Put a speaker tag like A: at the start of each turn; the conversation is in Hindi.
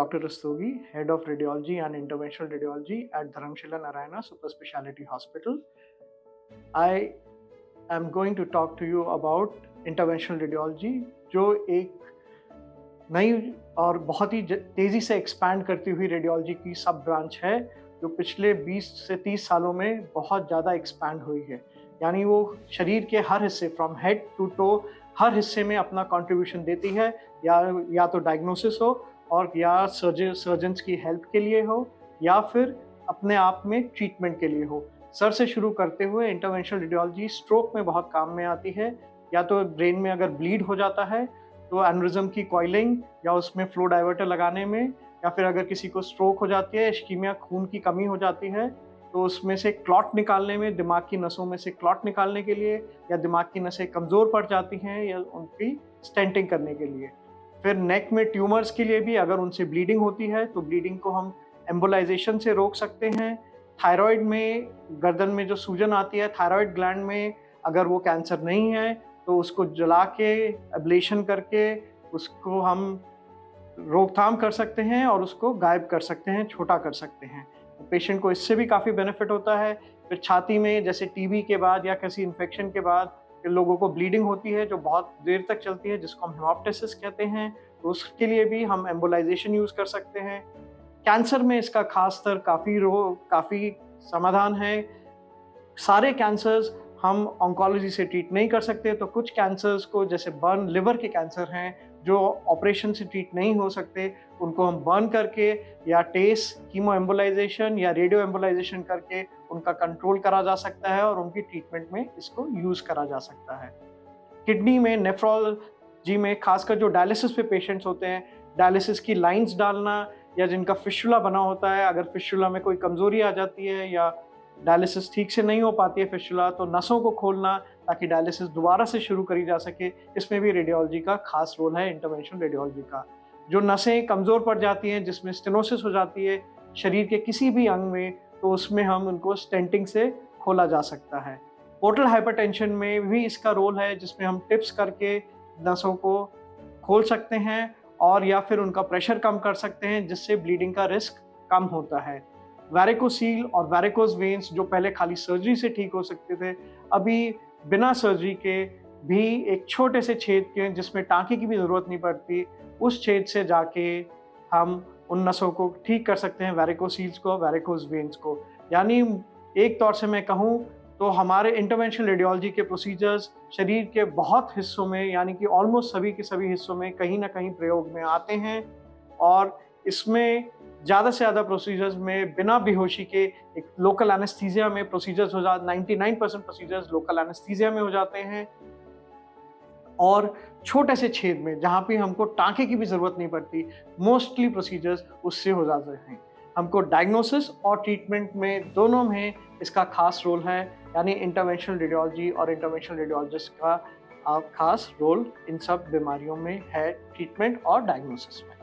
A: Dr. Rastogi, Head of Radiology and Interventional Radiology at Dharamshila Narayana Super Speciality Hospital. I am going to talk to you about Interventional Radiology, जो एक नई और बहुत ही तेज़ी से एक्सपैंड करती हुई रेडियोलॉजी की सब ब्रांच है, जो पिछले 20 से 30 सालों में बहुत ज़्यादा एक्सपैंड हुई है। यानी वो शरीर के हर हिस्से फ्रॉम हेड टू टो हर हिस्से में अपना कंट्रीब्यूशन देती है, या तो डायग्नोसिस हो और या सर्जन्स की हेल्प के लिए हो, या फिर अपने आप में ट्रीटमेंट के लिए हो। सर से शुरू करते हुए इंटरवेंशनल रेडियोलॉजी स्ट्रोक में बहुत काम में आती है, या तो ब्रेन में अगर ब्लीड हो जाता है तो एनरिज्म की कॉइलिंग या उसमें फ्लो डाइवर्टर लगाने में, या फिर अगर किसी को स्ट्रोक हो जाती है, इश्कीमिया खून की कमी हो जाती है, तो उसमें से क्लॉट निकालने में, दिमाग की नसों में से क्लॉट निकालने के लिए, या दिमाग की नसें कमज़ोर पड़ जाती हैं या उनकी स्टेंटिंग करने के लिए। फिर नेक में ट्यूमर्स के लिए भी अगर उनसे ब्लीडिंग होती है तो ब्लीडिंग को हम एम्बोलाइजेशन से रोक सकते हैं। थायराइड में, गर्दन में जो सूजन आती है थायराइड ग्लैंड में, अगर वो कैंसर नहीं है तो उसको जला के एब्लेशन करके उसको हम रोकथाम कर सकते हैं और उसको गायब कर सकते हैं, छोटा कर सकते हैं। पेशेंट को इससे भी काफ़ी बेनिफिट होता है। फिर छाती में जैसे टीबी के बाद या किसी इन्फेक्शन के बाद लोगों को ब्लीडिंग होती है जो बहुत देर तक चलती है, जिसको हम हेमोप्टाइसिस कहते हैं, तो उसके लिए भी हम एम्बोलाइजेशन यूज़ कर सकते हैं। कैंसर में इसका खास कर काफ़ी समाधान है। सारे कैंसर्स हम ऑन्कोलॉजी से ट्रीट नहीं कर सकते, तो कुछ कैंसर्स को, जैसे बर्न लिवर के कैंसर हैं जो ऑपरेशन से ट्रीट नहीं हो सकते, उनको हम बर्न करके या टेस, कीमो एम्बोलाइजेशन या रेडियो एम्बोलाइजेशन करके उनका कंट्रोल करा जा सकता है और उनकी ट्रीटमेंट में इसको यूज़ करा जा सकता है। किडनी में, नेफ्रोलॉजी में, खासकर जो डायलिसिस पे पेशेंट्स होते हैं, डायलिसिस की लाइंस डालना, या जिनका फिस्टुला बना होता है, अगर फिस्टुला में कोई कमज़ोरी आ जाती है या डायलिसिस ठीक से नहीं हो पाती है फिस्टुला, तो नसों को खोलना ताकि डायलिसिस दोबारा से शुरू करी जा सके, इसमें भी रेडियोलॉजी का खास रोल है, इंटरवेंशनल रेडियोलॉजी का। जो नसें कमज़ोर पड़ जाती हैं, जिसमें स्टेनोसिस हो जाती है शरीर के किसी भी अंग में, तो उसमें हम उनको स्टेंटिंग से खोला जा सकता है। पोर्टल हाइपरटेंशन में भी इसका रोल है, जिसमें हम टिप्स करके नसों को खोल सकते हैं और या फिर उनका प्रेशर कम कर सकते हैं, जिससे ब्लीडिंग का रिस्क कम होता है। वैरिकोसील और वैरिकोज वेन्स जो पहले खाली सर्जरी से ठीक हो सकते थे, अभी बिना सर्जरी के भी एक छोटे से छेद के, जिसमें टाँके की भी ज़रूरत नहीं पड़ती, उस छेद से जाके हम उन नसों को ठीक कर सकते हैं, वैरिकोसील्स को, वैरिकोज वेन्स को। यानी एक तौर से मैं कहूँ तो हमारे इंटरवेंशनल रेडियोलॉजी के प्रोसीजर्स शरीर के बहुत हिस्सों में, यानी कि ऑलमोस्ट सभी के सभी हिस्सों में कहीं ना कहीं प्रयोग में आते हैं, और इसमें ज़्यादा से ज़्यादा प्रोसीजर्स में बिना बेहोशी के एक लोकल एनेस्थीसिया में प्रोसीजर्स हो जाते, 99% प्रोसीजर्स लोकल एनेस्थीसिया में हो जाते हैं, और छोटे से छेद में जहाँ पे हमको टाँके की भी ज़रूरत नहीं पड़ती, मोस्टली प्रोसीजर्स उससे हो जाते हैं। हमको डायग्नोसिस और ट्रीटमेंट में, दोनों में इसका खास रोल है, यानी इंटरवेंशनल रेडियोलॉजी और इंटरवेंशनल रेडियोलॉजिस्ट का खास रोल इन सब बीमारियों में है, ट्रीटमेंट और डायग्नोसिस में।